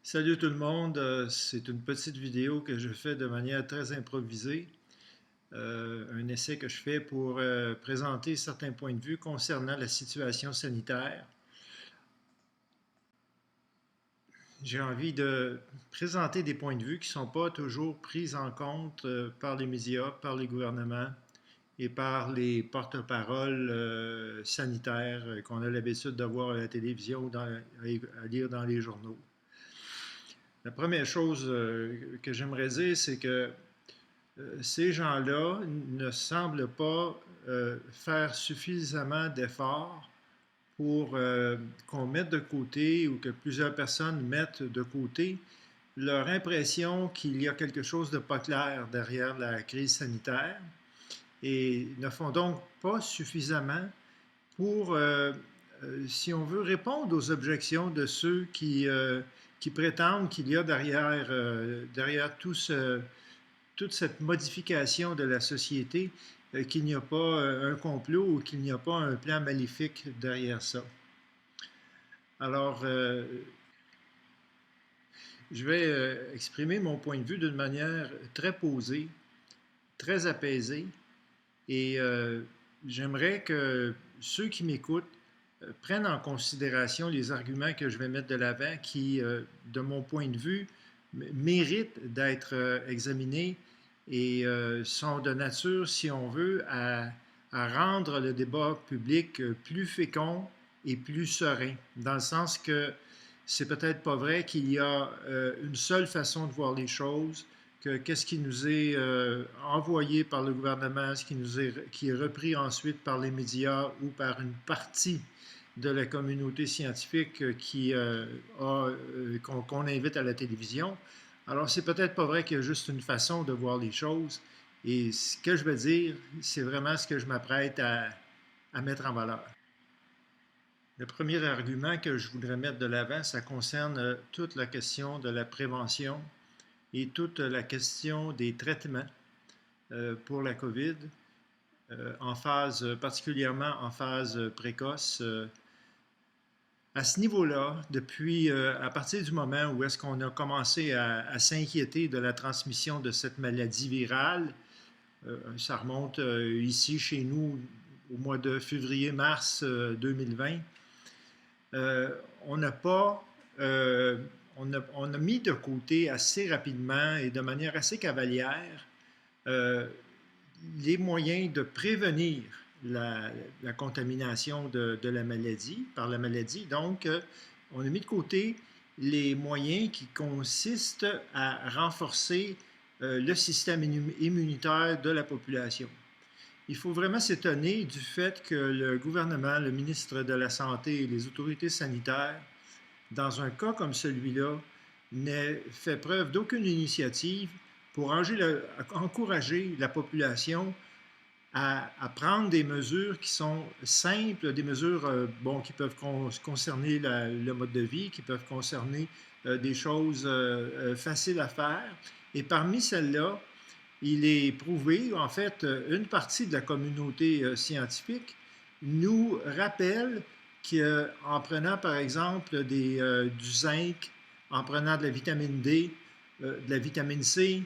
Salut tout le monde, c'est une petite vidéo que je fais de manière très improvisée, un essai que je fais pour présenter certains points de vue concernant la situation sanitaire. J'ai envie de présenter des points de vue qui ne sont pas toujours pris en compte par les médias, par les gouvernements et par les porte-paroles sanitaires qu'on a l'habitude de voir à la télévision ou à lire dans les journaux. La première chose que j'aimerais dire, c'est que ces gens-là ne semblent pas faire suffisamment d'efforts pour qu'on mette de côté ou que plusieurs personnes mettent de côté leur impression qu'il y a quelque chose de pas clair derrière la crise sanitaire et ne font donc pas suffisamment pour, si on veut, répondre aux objections de ceux qui prétendent qu'il y a derrière toute cette modification de la société, qu'il n'y a pas un complot ou qu'il n'y a pas un plan maléfique derrière ça. Alors, je vais exprimer mon point de vue d'une manière très posée, très apaisée, et j'aimerais que ceux qui m'écoutent prennent en considération les arguments que je vais mettre de l'avant qui, de mon point de vue, méritent d'être examinés et sont de nature, si on veut, à rendre le débat public plus fécond et plus serein, dans le sens que c'est peut-être pas vrai qu'il y a une seule façon de voir les choses, que qu'est-ce qui nous est envoyé par le gouvernement, qui est repris ensuite par les médias ou par une partie de la communauté scientifique qu'on invite à la télévision. Alors, c'est peut-être pas vrai qu'il y a juste une façon de voir les choses. Et ce que je veux dire, c'est vraiment ce que je m'apprête à mettre en valeur. Le premier argument que je voudrais mettre de l'avant, ça concerne toute la question de la prévention et toute la question des traitements pour la COVID, particulièrement en phase précoce. À ce niveau-là, à partir du moment où est-ce qu'on a commencé à s'inquiéter de la transmission de cette maladie virale, ça remonte ici chez nous au mois de février-mars 2020, on n'a pas, on a mis de côté assez rapidement et de manière assez cavalière euh, les moyens de prévenir la contamination de la maladie, par la maladie. Donc, on a mis de côté les moyens qui consistent à renforcer le système immunitaire de la population. Il faut vraiment s'étonner du fait que le gouvernement, le ministre de la Santé et les autorités sanitaires, dans un cas comme celui-là, n'aient fait preuve d'aucune initiative pour encourager la population à prendre des mesures qui sont simples, des mesures qui peuvent concerner le mode de vie, qui peuvent concerner des choses faciles à faire. Et parmi celles-là, il est prouvé, en fait, une partie de la communauté scientifique nous rappelle qu'en prenant, par exemple, du zinc, en prenant de la vitamine D, de la vitamine C,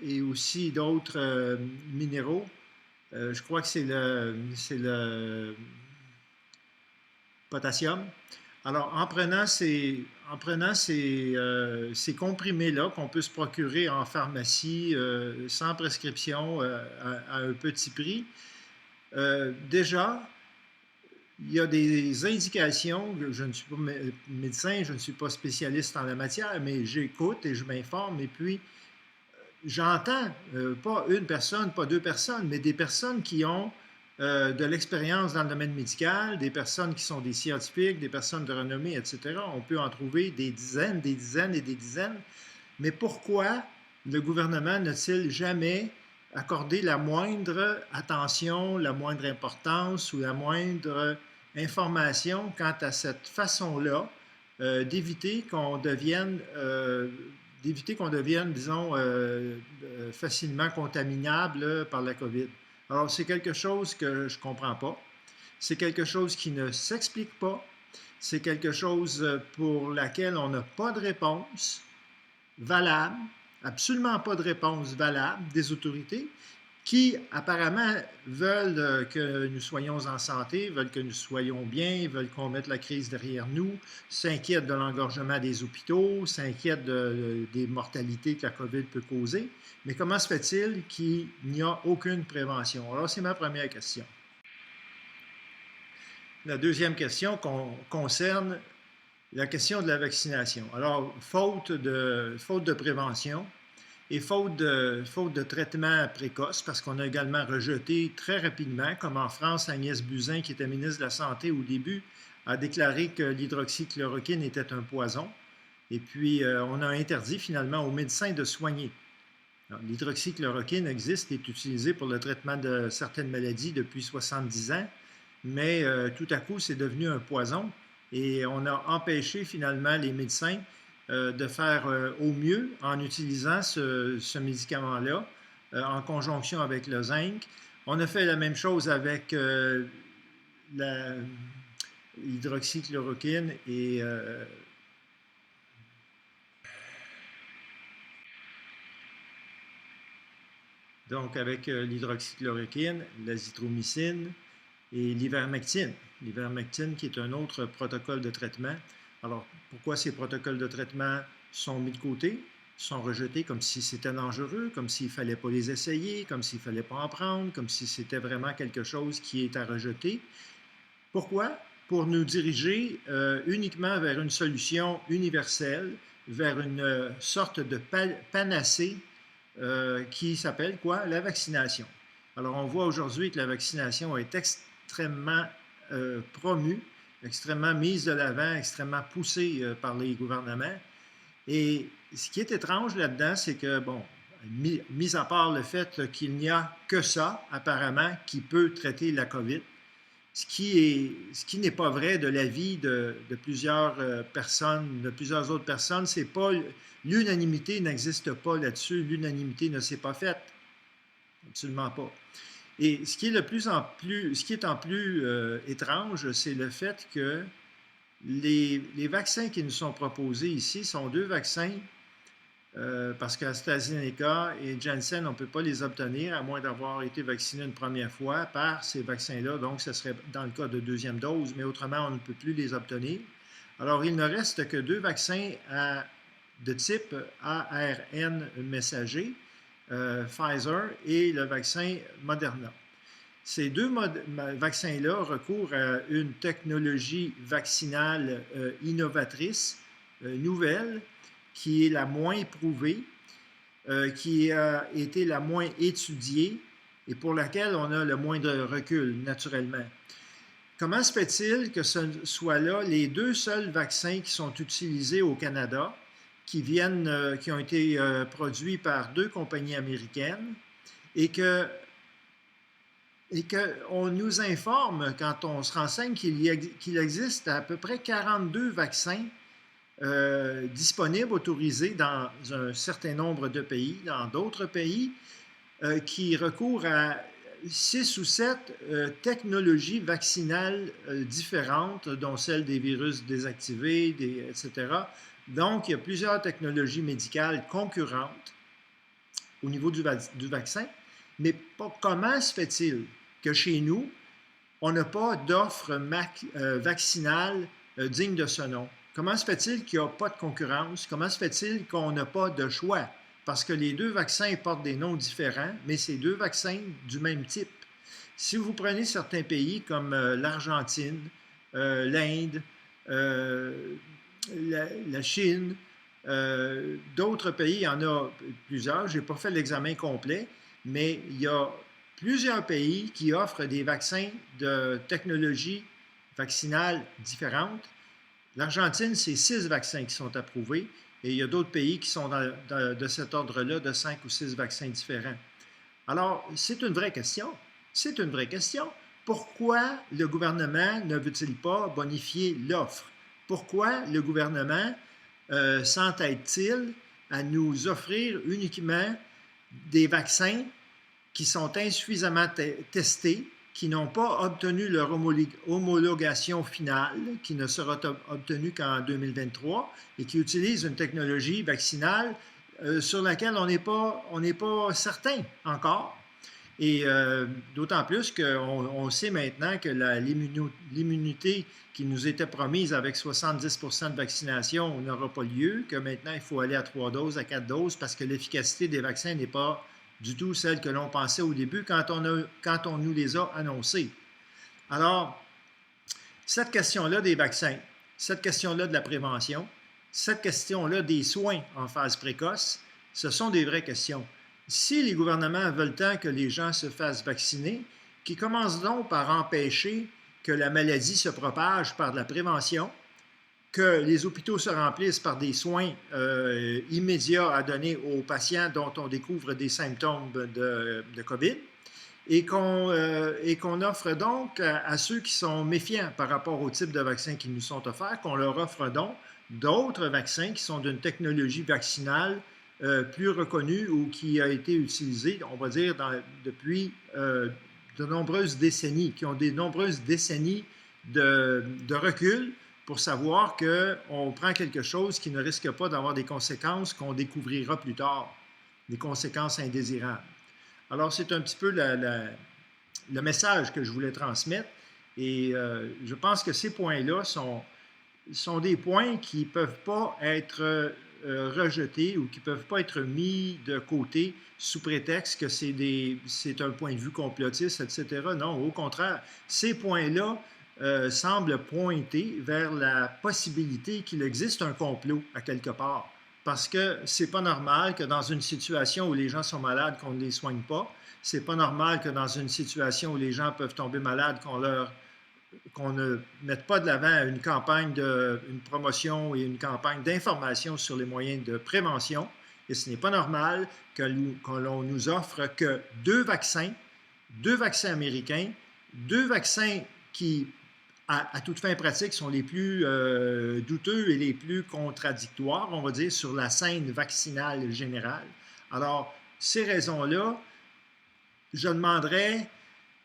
et aussi d'autres minéraux. Je crois que c'est le potassium. Alors, ces comprimés-là qu'on peut se procurer en pharmacie sans prescription à un petit prix, déjà, il y a des indications. Je ne suis pas médecin, je ne suis pas spécialiste en la matière, mais j'écoute et je m'informe. Et puis, j'entends, pas une personne, pas deux personnes, mais des personnes qui ont de l'expérience dans le domaine médical, des personnes qui sont des scientifiques, des personnes de renommée, etc. On peut en trouver des dizaines, des dizaines et des dizaines. Mais pourquoi le gouvernement n'a-t-il jamais accordé la moindre attention, la moindre importance ou la moindre information quant à cette façon-là d'éviter qu'on devienne, disons, facilement contaminable par la COVID. Alors, c'est quelque chose que je ne comprends pas. C'est quelque chose qui ne s'explique pas. C'est quelque chose pour laquelle on n'a pas de réponse valable, absolument pas de réponse valable des autorités qui apparemment veulent que nous soyons en santé, veulent que nous soyons bien, veulent qu'on mette la crise derrière nous, s'inquiètent de l'engorgement des hôpitaux, s'inquiètent des mortalités que la COVID peut causer. Mais comment se fait-il qu'il n'y a aucune prévention? Alors, c'est ma première question. La deuxième question concerne la question de la vaccination. Alors, faute de prévention et faute de traitement précoce, parce qu'on a également rejeté très rapidement, comme en France, Agnès Buzyn, qui était ministre de la Santé au début, a déclaré que l'hydroxychloroquine était un poison. Et puis, on a interdit finalement aux médecins de soigner. L'hydroxychloroquine existe et est utilisée pour le traitement de certaines maladies depuis 70 ans, mais tout à coup, c'est devenu un poison. Et on a empêché finalement les médecins de faire au mieux en utilisant ce médicament-là en conjonction avec le zinc. On a fait la même chose avec l'hydroxychloroquine et donc avec l'hydroxychloroquine, l'azithromycine et l'ivermectine. L'ivermectine qui est un autre protocole de traitement. Alors, pourquoi ces protocoles de traitement sont mis de côté, sont rejetés comme si c'était dangereux, comme s'il ne fallait pas les essayer, comme s'il ne fallait pas en prendre, comme si c'était vraiment quelque chose qui est à rejeter? Pourquoi? Pour nous diriger uniquement vers une solution universelle, vers une sorte de panacée qui s'appelle quoi? La vaccination. Alors, on voit aujourd'hui que la vaccination est extrêmement promue, extrêmement mise de l'avant, extrêmement poussée par les gouvernements. Et ce qui est étrange là-dedans, c'est que, bon, mis à part le fait qu'il n'y a que ça, apparemment, qui peut traiter la COVID, ce qui n'est pas vrai de l'avis de plusieurs personnes, de plusieurs autres personnes, c'est pas l'unanimité n'existe pas là-dessus, l'unanimité ne s'est pas faite, absolument pas. Et ce qui est en plus étrange, c'est le fait que les vaccins qui nous sont proposés ici sont deux vaccins, parce qu'AstraZeneca et Janssen, on ne peut pas les obtenir à moins d'avoir été vacciné une première fois par ces vaccins-là. Donc, ce serait dans le cas de deuxième dose, mais autrement, on ne peut plus les obtenir. Alors, il ne reste que deux vaccins de type ARN messager, Pfizer et le vaccin Moderna. Ces deux vaccins-là recourent à une technologie vaccinale innovatrice, nouvelle, qui est la moins éprouvée, qui a été la moins étudiée et pour laquelle on a le moins de recul, naturellement. Comment se fait-il que ce soit là les deux seuls vaccins qui sont utilisés au Canada, qui ont été produits par deux compagnies américaines et qu'on nous informe, quand on se renseigne, qu'il existe à peu près 42 vaccins disponibles, autorisés dans un certain nombre de pays, dans d'autres pays, qui recourent à 6 ou 7 technologies vaccinales différentes, dont celle des virus désactivés, etc. Donc, il y a plusieurs technologies médicales concurrentes au niveau du vaccin, mais comment se fait-il que chez nous, on n'a pas d'offre vaccinale digne de ce nom? Comment se fait-il qu'il n'y a pas de concurrence? Comment se fait-il qu'on n'a pas de choix? Parce que les deux vaccins portent des noms différents, mais c'est deux vaccins du même type. Si vous prenez certains pays comme l'Argentine, l'Inde, la Chine, d'autres pays, il y en a plusieurs, je n'ai pas fait l'examen complet, mais il y a plusieurs pays qui offrent des vaccins de technologies vaccinales différentes. L'Argentine, c'est 6 vaccins qui sont approuvés et il y a d'autres pays qui sont de cet ordre-là, de 5 ou 6 vaccins différents. Alors, c'est une vraie question. C'est une vraie question. Pourquoi le gouvernement ne veut-il pas bonifier l'offre? Pourquoi le gouvernement s'entête-t-il à nous offrir uniquement des vaccins qui sont insuffisamment testés, qui n'ont pas obtenu leur homologation finale, qui ne sera obtenue qu'en 2023, et qui utilisent une technologie vaccinale sur laquelle on n'est pas certain encore. Et d'autant plus qu'on sait maintenant que l'immunité qui nous était promise avec 70% de vaccination n'aura pas lieu, que maintenant il faut aller à 3 doses, à 4 doses, parce que l'efficacité des vaccins n'est pas du tout celle que l'on pensait au début quand on nous les a annoncés. Alors, cette question-là des vaccins, cette question-là de la prévention, cette question-là des soins en phase précoce, ce sont des vraies questions. Si les gouvernements veulent tant que les gens se fassent vacciner, qu'ils commencent donc par empêcher que la maladie se propage par de la prévention, que les hôpitaux se remplissent par des soins immédiats à donner aux patients dont on découvre des symptômes de COVID, et qu'on offre donc à ceux qui sont méfiants par rapport au type de vaccins qui nous sont offerts, qu'on leur offre donc d'autres vaccins qui sont d'une technologie vaccinale plus reconnue ou qui a été utilisée, on va dire, depuis de nombreuses décennies, qui ont de nombreuses décennies de recul pour savoir qu'on prend quelque chose qui ne risque pas d'avoir des conséquences qu'on découvrira plus tard, des conséquences indésirables. Alors, c'est un petit peu le message que je voulais transmettre et je pense que ces points-là sont des points qui ne peuvent pas être rejetés ou qui ne peuvent pas être mis de côté sous prétexte que c'est un point de vue complotiste, etc. Non, au contraire, ces points-là semblent pointer vers la possibilité qu'il existe un complot à quelque part. Parce que c'est pas normal que dans une situation où les gens sont malades, qu'on ne les soigne pas. C'est pas normal que dans une situation où les gens peuvent tomber malades, qu'on ne mette pas de l'avant une campagne une promotion et une campagne d'information sur les moyens de prévention. Et ce n'est pas normal que l'on nous offre que deux vaccins américains, deux vaccins qui, à toute fin pratique, sont les plus douteux et les plus contradictoires, on va dire, sur la scène vaccinale générale. Alors, ces raisons-là, je demanderais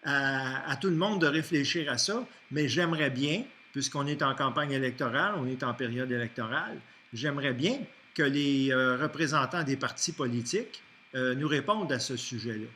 à tout le monde de réfléchir à ça, mais j'aimerais bien, puisqu'on est en campagne électorale, on est en période électorale, j'aimerais bien que les représentants des partis politiques nous répondent à ce sujet-là.